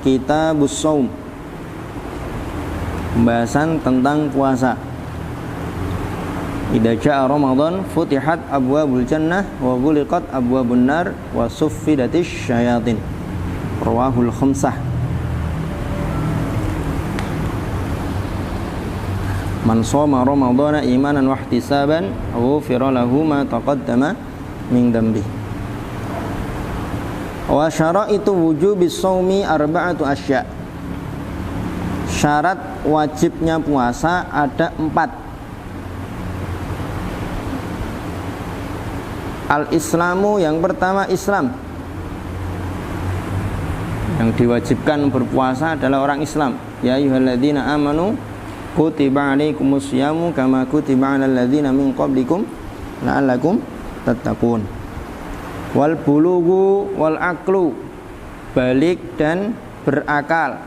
Kitabus Shaum, pembahasan tentang puasa. Idza jaa Ramadan futihat abwabul jannah wa ghuliqat abwabun nar wa suffidatis syayatin. Rawahul khamsah. Man shoma Ramadana imanan wa ihtisaban ghufira lahu ma taqaddama min dambi. Wa syaraitu wujubis shaumi arba'atu asya'. Syarat wajibnya puasa ada 4. Al-Islamu, yang pertama Islam. Yang diwajibkan berpuasa adalah orang Islam. Ya ayyuhalladzina amanu kutiba alaikumus syamu kama kutiba alal ladzina min qablikum la'allakum tattaqun. Wal bulughu wal aqlu, balik dan berakal.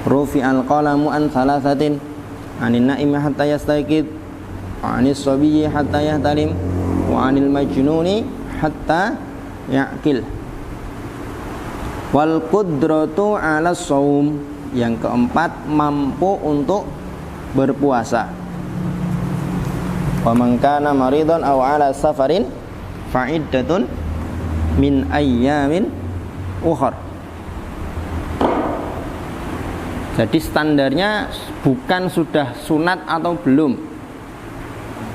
Rufi'al qalamu an thalathatin, anin na'imi hatta yastayqid, wa anis sabiyyi hatta yahtalim, wa anil majnuni hatta ya'qil. Wal qudratu 'ala shaum, yang keempat mampu untuk berpuasa. Wa man kana maridan aw 'ala safarin fa'iddatun min ayyamin ukhar. Jadi standarnya bukan sudah sunat atau belum,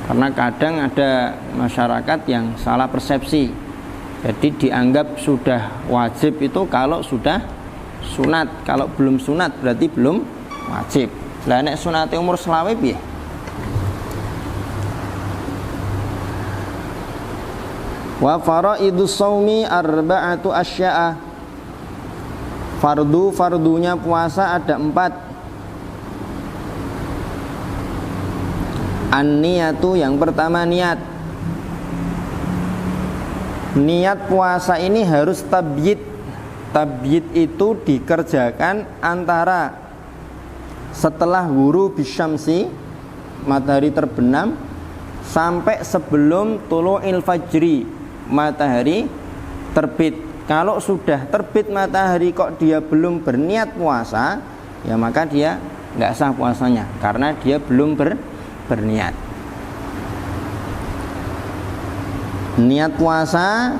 karena kadang ada masyarakat yang salah persepsi. Jadi dianggap sudah wajib itu kalau sudah sunat, kalau belum sunat berarti belum wajib. Lah nek sunate umur selawe piye? Wa faraidus shaumi arba'atu asya'a. Fardunya puasa ada 4. An-niyatu, yang pertama niat. Niat puasa ini harus tabyid. Tabyid itu dikerjakan antara setelah ghurub bisyamsi, matahari terbenam, sampai sebelum tulu'il fajri, matahari terbit. Kalau sudah terbit matahari kok dia belum berniat puasa, ya maka dia nggak sah puasanya, karena dia belum berniat. Niat puasa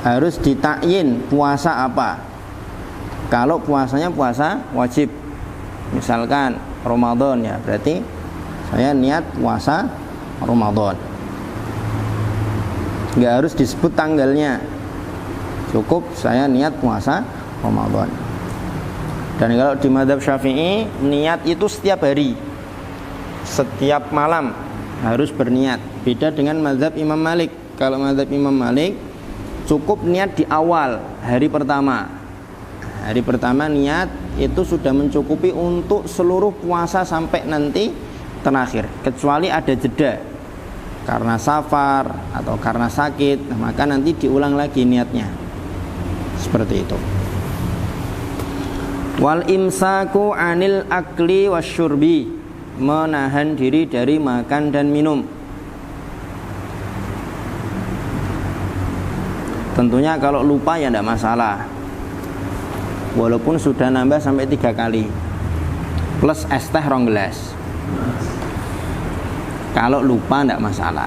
harus ditakyin puasa apa. Kalau puasanya puasa wajib, misalkan Ramadan, ya berarti saya niat puasa Ramadan. Nggak harus disebut tanggalnya, cukup saya niat puasa Ramadan. Dan kalau di mazhab Syafi'i, niat itu setiap hari, setiap malam harus berniat. Beda dengan mazhab Imam Malik. Kalau mazhab Imam Malik cukup niat di awal hari pertama. Hari pertama niat itu sudah mencukupi untuk seluruh puasa sampai nanti terakhir, kecuali ada jeda karena safar atau karena sakit, maka nanti diulang lagi niatnya. Seperti itu. Wal imsaku anil akli wasyurbi, menahan diri dari makan dan minum. Tentunya kalau lupa ya tidak masalah, walaupun sudah nambah sampai 3 kali plus es teh 2 gelas. Kalau lupa tidak masalah.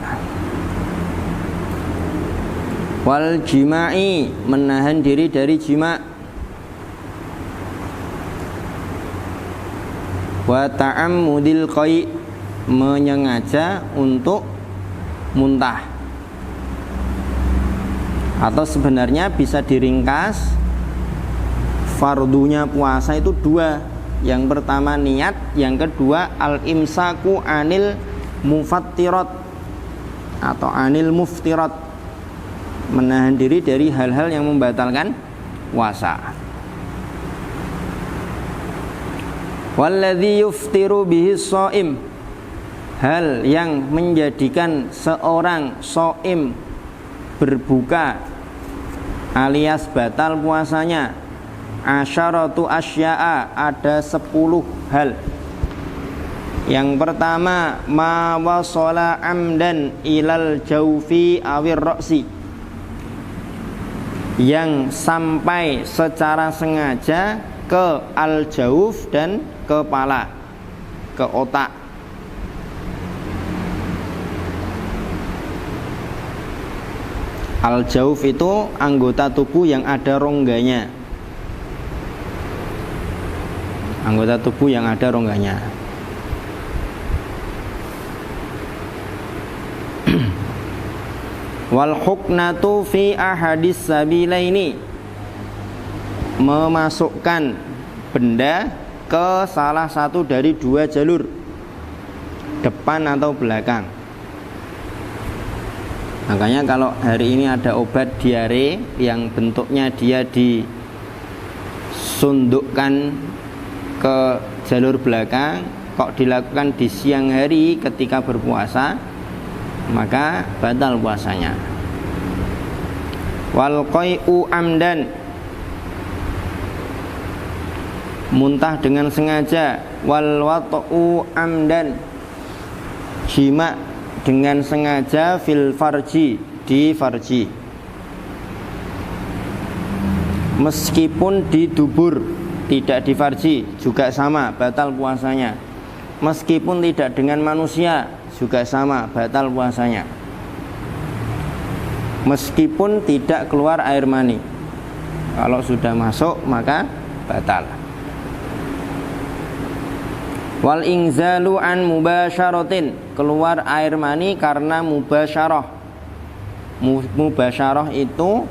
Wal jima'i, menahan diri dari jima'. Wa ta'ammudil qai', menyengaja untuk muntah. Atau sebenarnya bisa diringkas, fardunya puasa itu 2. Yang pertama niat, yang kedua al-imsaku anil mufattirat atau anil muftirat, menahan diri dari hal-hal yang membatalkan puasa. Walladzi yuftiru bihi shaim, hal yang menjadikan seorang shaim berbuka alias batal puasanya, asyaratu asya'a, ada 10 hal. Yang pertama, ma wasala amdan ilal jaufi awir roksi, yang sampai secara sengaja ke al-jauf dan kepala, ke otak. Al-jauf itu anggota tubuh yang ada rongganya. Anggota tubuh yang ada rongganya. Wal huknatu fi ahadis sabilaini, memasukkan benda ke salah satu dari dua jalur, depan atau belakang. Makanya kalau hari ini ada obat diare yang bentuknya dia disundukkan ke jalur belakang, kok dilakukan di siang hari ketika berpuasa, maka batal puasanya. Wal qai'u amdan, muntah dengan sengaja. Wal wat'u amdan, jima dengan sengaja. Fil farji, di farji, meskipun di dubur, tidak di farji, juga sama, batal puasanya. Meskipun tidak dengan manusia, juga sama, batal puasanya. Meskipun tidak keluar air mani, kalau sudah masuk maka batal. Wal ingzalu an mubasyaratin, keluar air mani karena mubasyarah. Mubasyarah itu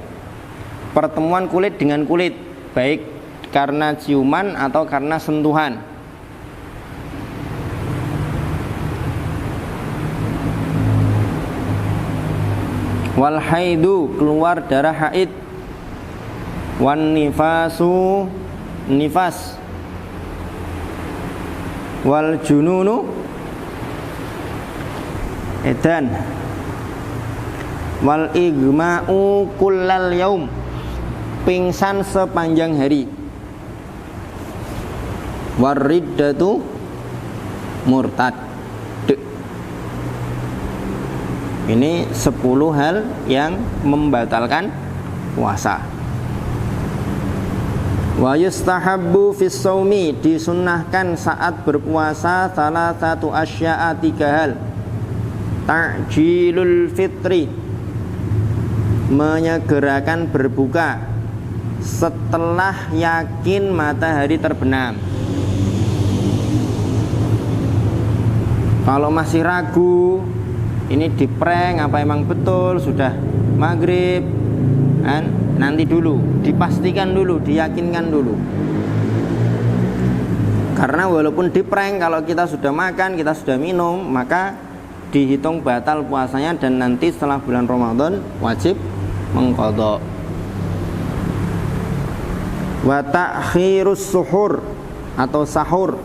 pertemuan kulit dengan kulit, baik karena ciuman atau karena sentuhan. Wal haidu, keluar darah haid. Wan nifasu, nifas. Wal jununu, edan. Wal igma'u kullal yaum, pingsan sepanjang hari. War riddatu, murtad. Ini 10 hal yang membatalkan puasa. Wa yustahabbu fis shaumi, disunnahkan saat berpuasa salah satu asya'a, 3 hal. Ta'jilul fitri, menyegerakan berbuka setelah yakin matahari terbenam. Kalau masih ragu, ini diprank apa emang betul sudah maghrib, kan? Nanti dulu, dipastikan dulu, diyakinkan dulu. Karena walaupun diprank, kalau kita sudah makan, kita sudah minum, maka dihitung batal puasanya, dan nanti setelah bulan Ramadan wajib mengqadha. Wa ta'khirus suhur, atau sahur,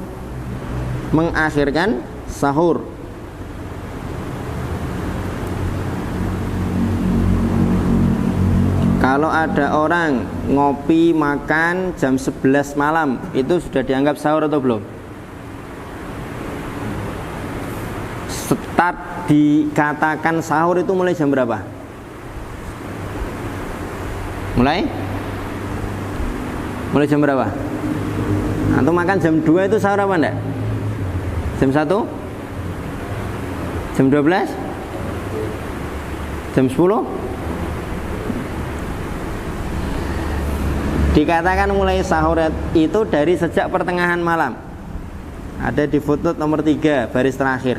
mengakhirkan sahur. Kalau ada orang ngopi makan jam 11 malam, itu sudah dianggap sahur atau belum? Start dikatakan sahur itu mulai jam berapa? Mulai jam berapa? Atau makan jam 2 itu sahur apa enggak? Jam 1? Jam 12? Jam 10? Dikatakan mulai sahur itu dari sejak pertengahan malam. Ada di footnote nomor 3, baris terakhir.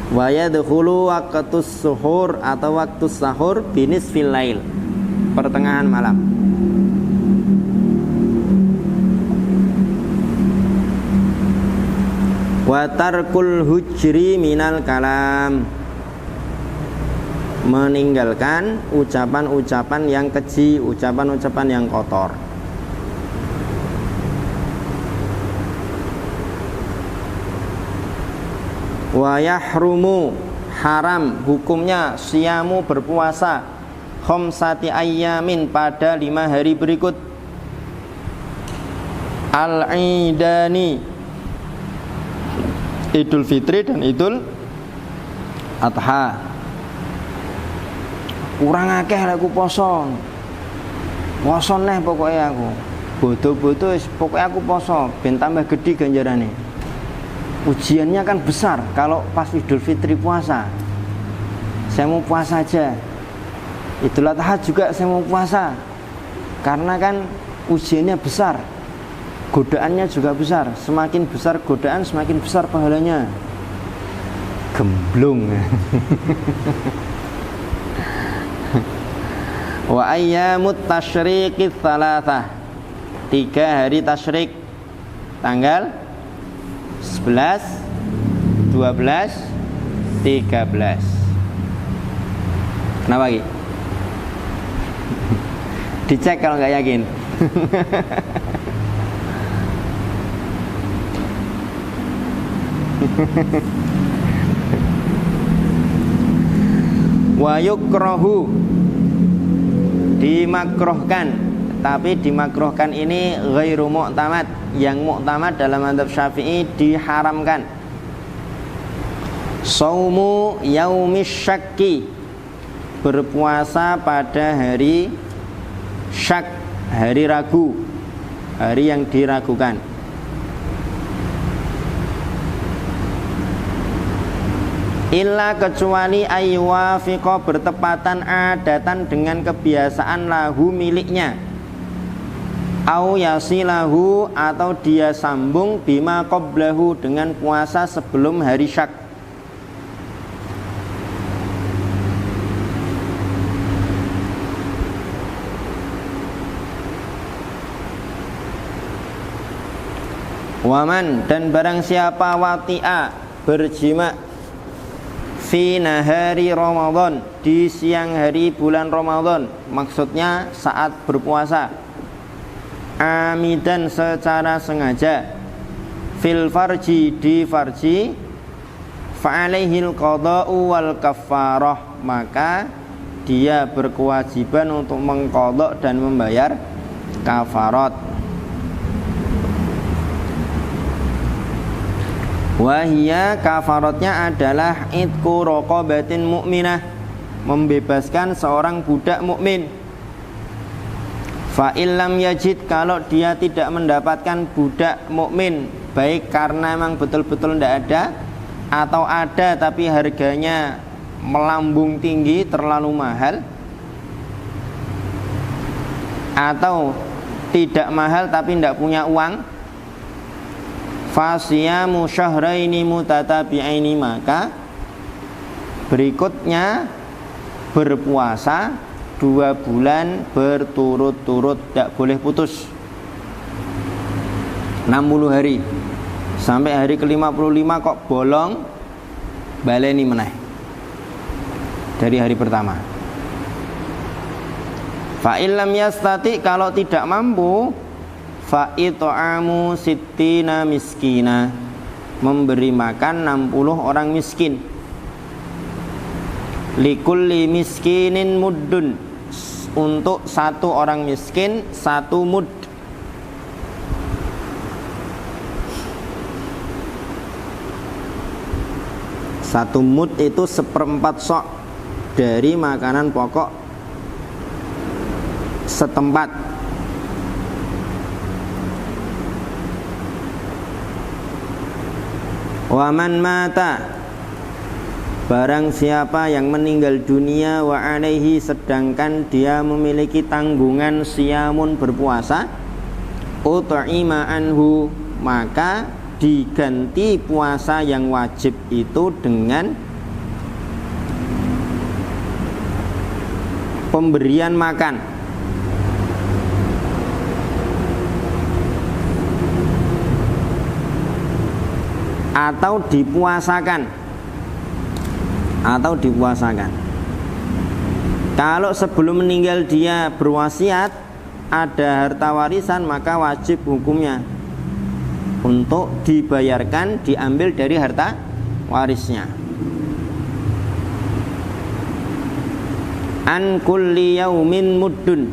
Wa yadkhulu waqtus suhur, atau waktu sahur binisfil lail, pertengahan malam. Wa tarkul hujri minal kalam, meninggalkan ucapan-ucapan yang keji, ucapan-ucapan yang kotor. Wa yahrumu, haram hukumnya, siyamu, berpuasa, khamsati ayyamin, pada 5 hari berikut. Al-idani, Idul Fitri dan Idul Adha. Kurang akeh aku poso, Poso neh pokoknya aku. Bodo-bodo pokoknya aku poso ben tambah gede ganjarane. Ujiannya kan besar kalau pas Idul Fitri puasa. Saya mau puasa aja. Idul Adha juga saya mau puasa. Karena kan ujiannya besar. Godaannya juga besar. Semakin besar godaan, semakin besar pahalanya. Gemblung. Wa ayyamut tasyriqi tsalatsah. 3 hari tasyrik. Tanggal 11, 12, 13. Kenapa lagi? Dicek kalau nggak yakin. Wa yukrahu, dimakruhkan, tapi dimakruhkan ini ghairu mu'tamad. Yang mu'tamad dalam mazhab Syafi'i diharamkan. Saumu yaumis syakki, berpuasa pada hari syak, hari ragu, hari yang diragukan. Illa kecuali aywafiqo, bertepatan adatan dengan kebiasaan lahu miliknya, au yasilahu, atau dia sambung bima qablahu, dengan puasa sebelum hari syak. Waman, dan barang siapa wati'a, berjima fi nahari Ramadan, di siang hari bulan Ramadan, maksudnya saat berpuasa, amidan, secara sengaja, fil farji, di farji, fa'alaihil qada'u wal kafarah, maka dia berkewajiban untuk mengqadha dan membayar kafarat. Wahia, kafaratnya adalah itqu raqabatin mu'minah, membebaskan seorang budak mukmin. Fa illam yajid, kalau dia tidak mendapatkan budak mukmin, baik karena memang betul-betul tidak ada, atau ada tapi harganya melambung tinggi, terlalu mahal, atau tidak mahal tapi tidak punya uang, fasiyamu syahraini mutatabi'aini, maka berikutnya berpuasa 2 bulan berturut-turut, tidak boleh putus, 60 hari sampai hari ke-55 kok bolong, baleni meneh dari hari pertama. Fa illam yastati, kalau tidak mampu, fa it'amu sittina miskina, memberi makan 60 orang miskin. Likulli miskinin muddun, untuk 1 orang miskin 1 mud. Satu mud itu 1/4 sok dari makanan pokok setempat. Waman mata, barang siapa yang meninggal dunia, wa alaihi, sedangkan dia memiliki tanggungan siyamun, berpuasa, ut'ima anhu, maka diganti puasa yang wajib itu dengan pemberian makan. Atau dipuasakan. Kalau sebelum meninggal dia berwasiat ada harta warisan, maka wajib hukumnya untuk dibayarkan, diambil dari harta warisnya. An kulli yaumin muddun,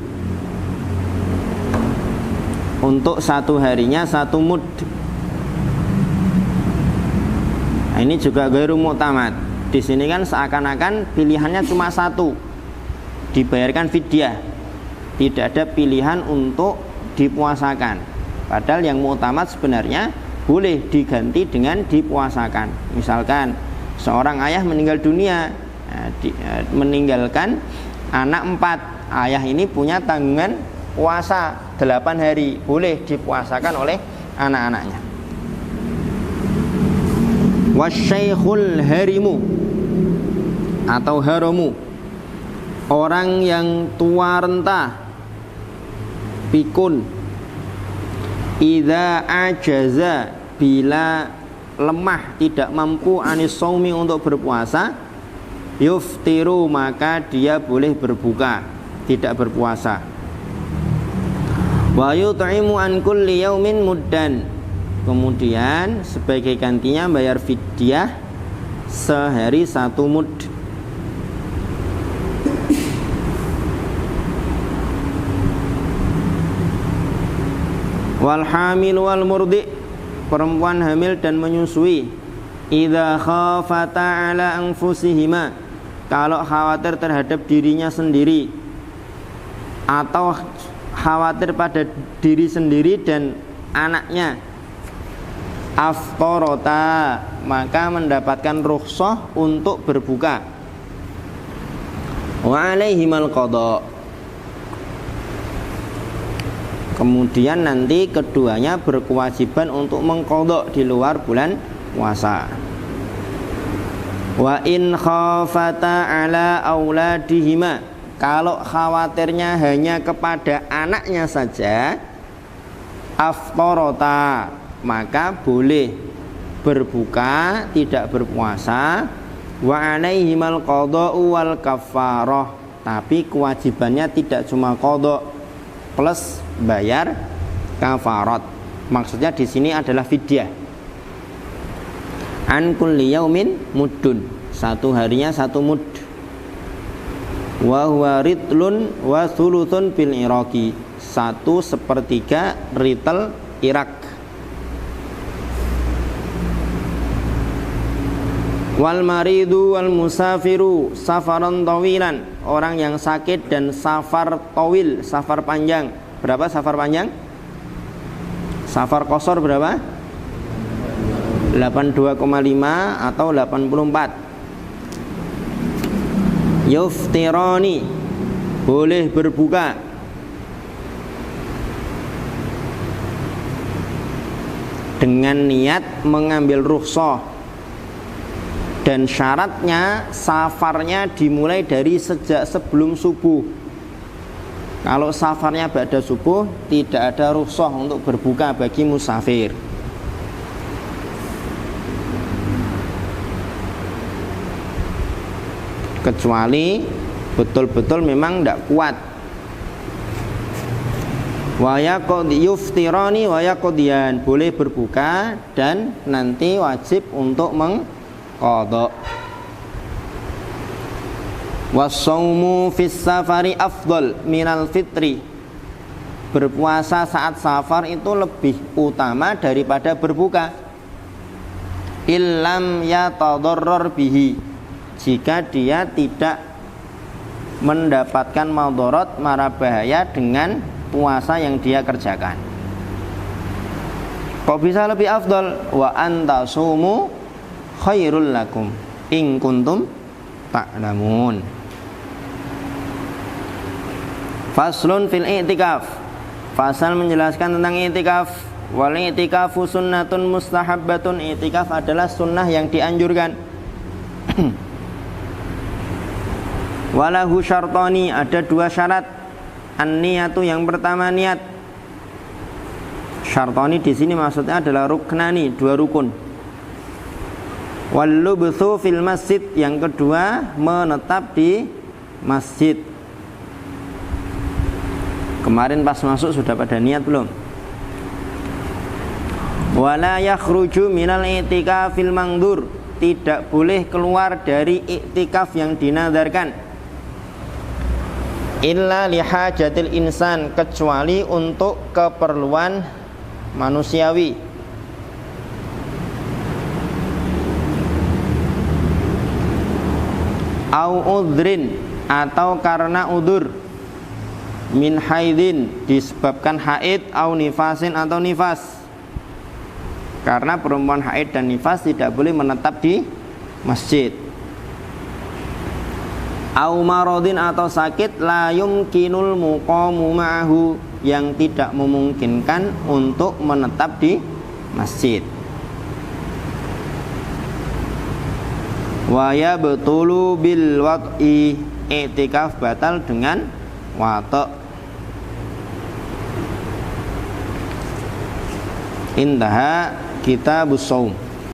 untuk 1 harinya 1 mud. Nah, ini juga ghairu mu'tamad. Di sini kan seakan-akan pilihannya cuma 1, dibayarkan fidyah. tidak ada pilihan untuk dipuasakan. Padahal yang mu'tamad sebenarnya boleh diganti dengan dipuasakan. Misalkan seorang ayah meninggal dunia, meninggalkan anak 4. Ayah ini punya tanggungan puasa 8 hari, boleh dipuasakan oleh anak-anaknya. Wasyaikhul harimu atau haramu, orang yang tua renta, pikun, idza ajaza, bila lemah tidak mampu anis saumi untuk berpuasa, yuftiru, maka dia boleh berbuka, tidak berpuasa. Wa yut'imu an kulli yaumin muddan, kemudian sebagai gantinya bayar fidyah sehari 1 mud. Wal hamil wal murdi, perempuan hamil dan menyusui, idza khafata ala anfusihima, kalau khawatir terhadap dirinya sendiri atau khawatir pada diri sendiri dan anaknya, aftarota, maka mendapatkan rukhsah untuk berbuka. Wa alaihimal qada, kemudian nanti keduanya berkewajiban untuk mengqadha di luar bulan puasa. Wa in khafata ala auladihima, kalau khawatirnya hanya kepada anaknya saja, aftarota, maka boleh berbuka, tidak berpuasa. Wa alaihimal qada'u wal kafarah, tapi kewajibannya tidak cuma qada plus bayar kafarat. Maksudnya di sini adalah fidyah. An kulli yaumin muddun, 1 harinya 1 mud. Wa huwa ritlun wa thuluthun bil iraqi, 1/3 ritel Irak. Wal maridu wal musafiru safaran tawilan, orang yang sakit dan safar tawil, safar panjang. Berapa safar panjang? Safar qasar berapa? 82,5 atau 84. Yuftirani, boleh berbuka. Dengan niat mengambil rukhsah, dan syaratnya safarnya dimulai dari sejak sebelum subuh. Kalau safarnya ba'da subuh, tidak ada rukhsah untuk berbuka bagi musafir. Kecuali betul-betul memang tidak kuat. Wa yuftirani wa yaqdiyan, boleh berbuka dan nanti wajib untuk mengqadha. Wassaumu fis safari afdal minal fitri, berpuasa saat safar itu lebih utama daripada berbuka. Illam yatadarrar bihi, jika dia tidak mendapatkan madarat, mara bahaya dengan puasa yang dia kerjakan. Kok bisa lebih afdal? Wa antasumu khairul lakum in kuntum ta'lamun. Faslun fil i'tikaf, fasal menjelaskan tentang i'tikaf. Wal i'tikafu sunnatun mustahabbatun, i'tikaf adalah sunnah yang dianjurkan. Walahu syartani, ada 2 syarat. An-niyatu, yang pertama niat. Syartani di sini maksudnya adalah ruknani, 2 rukun. Wal lubthu fil masjid, yang kedua menetap di masjid. Kemarin pas masuk sudah pada niat belum? Wala yakhruju minal i'tikafil mangdur, tidak boleh keluar dari i'tikaf yang dinadarkan. Illa lihajatil insan, kecuali untuk keperluan manusiawi. Au udhrin, atau karena udur. min haidin, disebabkan haid, au nifasin atau nifas. Karena perempuan haid dan nifas tidak boleh menetap di masjid. Au maradin atau sakit, la yumkinul muqamu ma'ahu, yang tidak memungkinkan untuk menetap di masjid. Wa yabtulu bil wad'i, i'tikaf batal dengan watak. Intaha kitabus shaum.